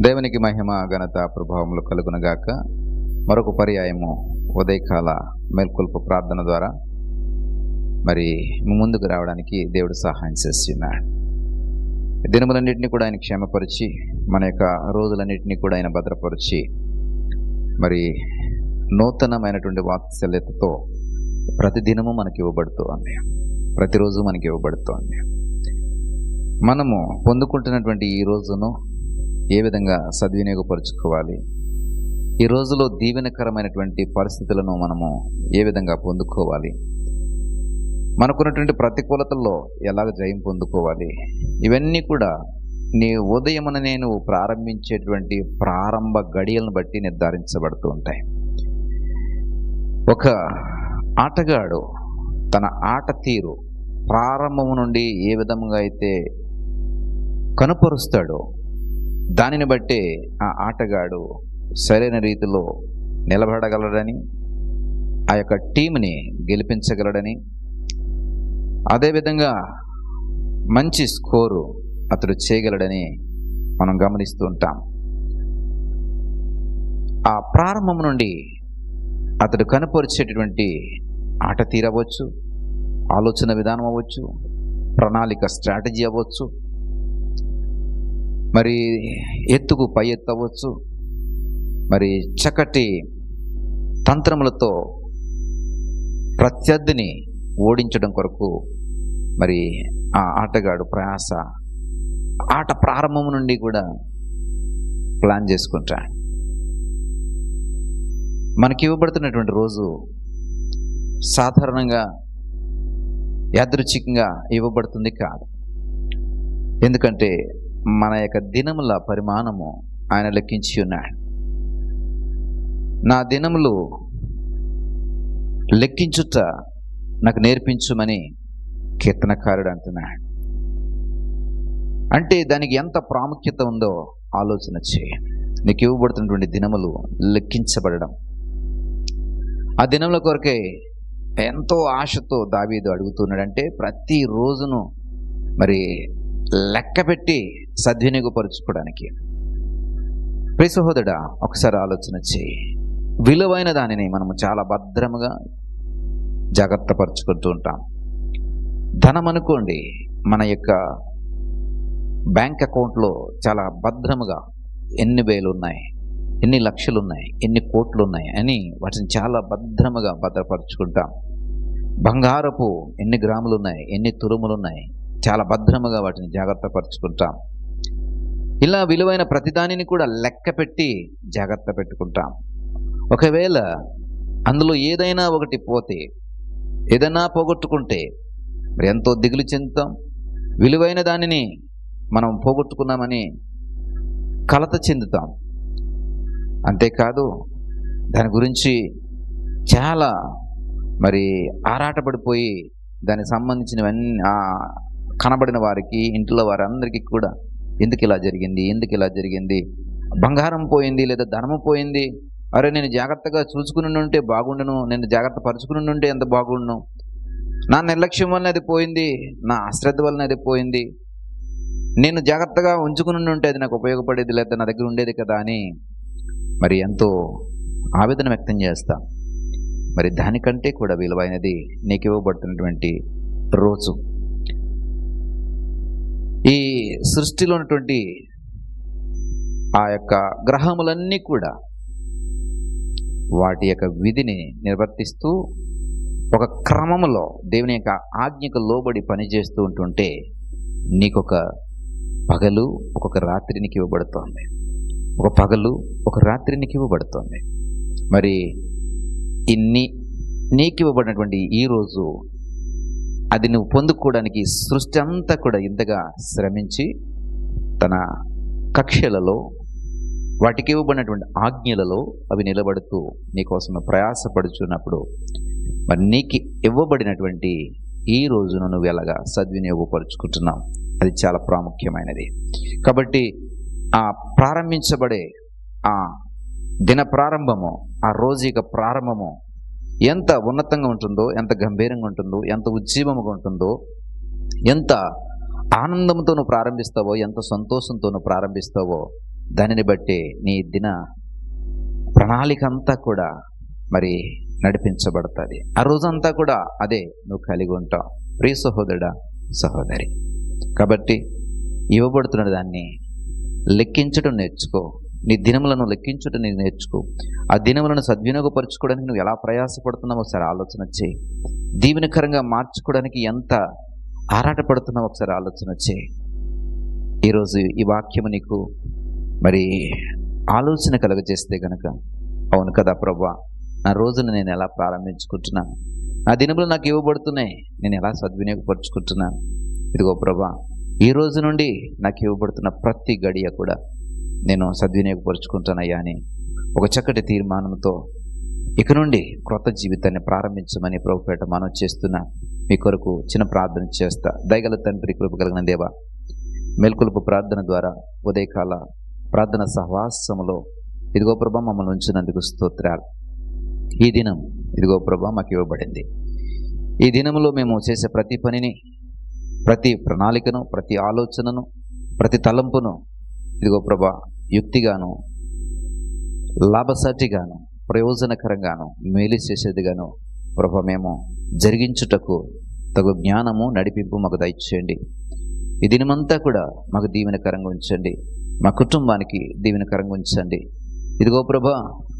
దేవునికి మహిమ ఘనత ప్రభావములు కలుగునగాక. మరొక పర్యాయము ఉదయకాల మేల్కొల్పు ప్రార్థన ద్వారా మరి ముందుకు రావడానికి దేవుడు సహాయం చేస్తున్నాడు. దినములన్నింటినీ కూడా ఆయన క్షేమపరిచి మన యొక్క రోజులన్నింటినీ కూడా ఆయన భద్రపరిచి మరి నూతనమైనటువంటి వాత్సల్యతతో ప్రతిదినము మనకి ఇవ్వబడుతోంది, ప్రతిరోజు మనకి ఇవ్వబడుతోంది. మనము పొందుకుంటున్నటువంటి ఈ రోజును ఏ విధంగా సద్వినియోగపరుచుకోవాలి, ఈ రోజులో దీవెనకరమైనటువంటి పరిస్థితులను మనము ఏ విధంగా పొందుకోవాలి, మనకున్నటువంటి ప్రతికూలతల్లో ఎలాగ జయం పొందుకోవాలి, ఇవన్నీ కూడా నీ ఉదయమున నేను ప్రారంభించేటువంటి ప్రారంభ గడియలను బట్టి నిర్ధారించబడుతూ ఉంటాయి. ఒక ఆటగాడు తన ఆట తీరు ప్రారంభము నుండి ఏ విధంగా అయితే కనుపరుస్తాడో దానిని బట్టే ఆ ఆటగాడు సరైన రీతిలో నిలబడగలడని, ఆ యొక్క టీంని గెలిపించగలడని, అదేవిధంగా మంచి స్కోరు అతడు చేయగలడని మనం గమనిస్తూ ఉంటాం. ఆ ప్రారంభం నుండి అతడు కనుపరిచేటటువంటి ఆట తీరవచ్చు, ఆలోచన విధానం అవ్వచ్చు, ప్రణాళిక స్ట్రాటజీ అవ్వచ్చు, మరి ఎత్తుకు పై ఎత్తు అవ్వచ్చు, మరి చక్కటి తంత్రములతో ప్రత్యర్థిని ఓడించడం కొరకు మరి ఆ ఆటగాడు ప్రయాస ఆట ప్రారంభం నుండి కూడా ప్లాన్ చేసుకుంటాడు. మనకి ఇవ్వబడుతున్నటువంటి రోజు సాధారణంగా యాదృచ్ఛికంగా ఇవ్వబడుతుంది కాదు. ఎందుకంటే మన యొక్క దినముల పరిమాణము ఆయన లెక్కించి ఉన్నాడు. నా దినములు లెక్కించుట నాకు నేర్పించుమని కీర్తనకారుడు అంటున్నాడు. అంటే దానికి ఎంత ప్రాముఖ్యత ఉందో ఆలోచన చేయి. నీకు ఇవ్వబడుతున్నటువంటి దినములు లెక్కించబడడం, ఆ దినముల కొరకే ఎంతో ఆశతో దావీదు అడుగుతున్నాడంటే ప్రతి రోజును మరి లెక్క పెట్టి సద్వినియోగపరుచుకోవడానికి. ప్రియ సహోదరుడా, ఒకసారి ఆలోచన చేయి. విలువైన దానిని మనము చాలా భద్రముగా జాగ్రత్త పరుచుకుంటూ ఉంటాం. ధనం అనుకోండి, మన యొక్క బ్యాంక్ అకౌంట్లో చాలా భద్రముగా ఎన్ని వేలు ఉన్నాయి, ఎన్ని లక్షలు ఉన్నాయి, ఎన్ని కోట్లు ఉన్నాయి అని వాటిని చాలా భద్రముగా భద్రపరుచుకుంటాం. బంగారపు ఎన్ని గ్రాములు ఉన్నాయి, ఎన్ని తురుములు ఉన్నాయి, చాలా భద్రముగా వాటిని జాగ్రత్త పరుచుకుంటాం. ఇలా విలువైన ప్రతిదానిని కూడా లెక్క పెట్టి జాగ్రత్త పెట్టుకుంటాం. ఒకవేళ అందులో ఏదైనా ఒకటి పోతే, ఏదైనా పోగొట్టుకుంటే మరి ఎంతో దిగులు చెందుతాం. విలువైన దానిని మనం పోగొట్టుకున్నామని కలత చెందుతాం. అంతేకాదు దాని గురించి చాలా మరి ఆరాటపడిపోయి దానికి సంబంధించినవన్నీ కనబడిన వారికి, ఇంట్లో వారందరికీ కూడా ఎందుకు ఇలా జరిగింది, ఎందుకు ఇలా జరిగింది, బంగారం పోయింది లేదా ధనము పోయింది, అరే నేను జాగ్రత్తగా చూసుకుని ఉంటే బాగుండును, నేను జాగ్రత్త పరుచుకుని ఉంటే ఎంత బాగుండును, నా నిర్లక్ష్యం వలన అది పోయింది, నా అశ్రద్ధ వలన అది పోయింది, నేను జాగ్రత్తగా ఉంచుకుని ఉంటే అది నాకు ఉపయోగపడేది లేదా నా దగ్గర ఉండేది కదా అని మరి ఎంతో ఆవేదన వ్యక్తం చేస్తాం. మరి దానికంటే కూడా విలువైనది నీకు ఇవ్వబడుతున్నటువంటి రోజు. ఈ సృష్టిలో ఉన్నటువంటి ఆ యొక్క గ్రహములన్నీ కూడా వాటి యొక్క విధిని నిర్వర్తిస్తూ ఒక క్రమములో దేవుని యొక్క ఆజ్ఞకు లోబడి పనిచేస్తూ ఉంటుంటే నీకొక పగలు ఒక్కొక్క రాత్రి నీకు ఇవ్వబడుతోంది, ఒక పగలు ఒక రాత్రి నీకు ఇవ్వబడుతోంది. మరి నీకు ఇవ్వబడినటువంటి ఈ రోజు అది నువ్వు పొందుకోవడానికి సృష్టి అంతా కూడా ఇంతగా శ్రమించి తన కక్షలలో వాటికి ఇవ్వబడినటువంటి ఆజ్ఞలలో అవి నిలబడుతూ నీకోసం ప్రయాసపడుచున్నప్పుడు మరి నీకు ఇవ్వబడినటువంటి ఈ రోజును నువ్వు ఎలాగా సద్వినియోగపరుచుకుంటున్నావు, అది చాలా ప్రాముఖ్యమైనది. కాబట్టి ఆ ప్రారంభించబడే ఆ దిన ప్రారంభము, ఆ రోజు యొక్క ప్రారంభము ఎంత ఉన్నతంగా ఉంటుందో, ఎంత గంభీరంగా ఉంటుందో, ఎంత ఉజ్జీవముగా ఉంటుందో, ఎంత ఆనందంతో నువ్వు ప్రారంభిస్తావో, ఎంత సంతోషంతో నువ్వు ప్రారంభిస్తావో దానిని బట్టి నీ దిన ప్రణాళిక అంతా కూడా మరి నడిపించబడుతుంది. ఆ రోజంతా కూడా అదే నువ్వు కలిగి ఉంటావు ప్రియ సహోదరుడా, సహోదరి. కాబట్టి ఇవ్వబడుతున్న దాన్ని లెక్కించడం నేర్చుకో. నీ దినములను లెక్కించడం నీకు నేర్చుకో. ఆ దినములను సద్వినియోగపరచుకోవడానికి నువ్వు ఎలా ప్రయాసపడుతున్నావో ఒకసారి ఆలోచన చేయి. దీవెనకరంగా మార్చుకోవడానికి ఎంత ఆరాటపడుతున్నావో ఒకసారి ఆలోచన చేయి. ఈరోజు ఈ వాక్యము నీకు మరి ఆలోచన కలుగజేస్తే గనక, అవును కదా ప్రభువా, నా రోజును నేను ఎలా ప్రారంభించుకుంటున్నాను, నా దినములు నాకు ఇవ్వబడుతున్నాయి, నేను ఎలా సద్వినియోగపరుచుకుంటున్నాను. ఇదిగో ప్రభువా, ఈ రోజు నుండి నాకు ఇవ్వబడుతున్న ప్రతి గడియ కూడా నేను సద్వినియోగపరుచుకుంటానయ్యా అని ఒక చక్కటి తీర్మానంతో ఇక నుండి క్రొత్త జీవితాన్ని ప్రారంభించమని ప్రభుపేట మనం చేస్తున్నా. మీ కొరకు చిన్న ప్రార్థన చేస్తా. దయగల తండ్రి, కృప కలిగిన దేవా, మేల్కొలుపు ప్రార్థన ద్వారా ఉదయకాల ప్రార్థన సహవాసములో ఇదిగో ప్రభా మమ్మల్ని ఉంచినందుకు స్తోత్రాలు. ఈ దినం ఇదిగో ప్రభా మాకు ఇవ్వబడింది. ఈ దినంలో మేము చేసే ప్రతి పనిని, ప్రతి ప్రణాళికను, ప్రతి ఆలోచనను, ప్రతి తలంపును ఇదిగో ప్రభా యుక్తిగాను, లాభసాటిగాను, ప్రయోజనకరంగాను, మేలు చేసేదిగాను ప్రభా మేము జరిగించుటకు తగు జ్ఞానము, నడిపింపు మాకు దయచేయండి. ఈ దినమంతా కూడా మాకు దీవెనకరంగా ఉంచండి. మా కుటుంబానికి దీవెనకరంగా ఉంచండి. ఇదిగో ప్రభా,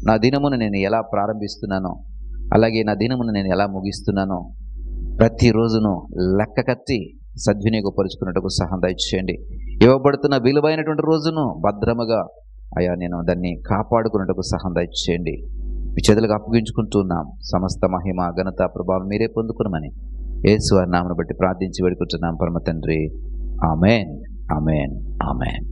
నా దినమును నేను ఎలా ప్రారంభిస్తున్నానో, అలాగే నా దినమును నేను ఎలా ముగిస్తున్నానో ప్రతిరోజును లెక్క కట్టి సద్వినియోగపరుచుకున్నట్టుకు సహాయం దయచేయండి. ఇవ్వబడుతున్న విలువైనటువంటి రోజును భద్రముగా అయ్యా నేను దాన్ని కాపాడుకున్నట్టుకు సహాయం దయచేయండి. మీ చేతులకు అప్పగించుకుంటున్నాం. సమస్త మహిమ, ఘనత, ప్రభావం మీరే పొందుకునమని యేసు వారి నామమును బట్టి ప్రార్థించి వేడుకుంటున్నాం పరమ తండ్రి. Amen, amen, amen.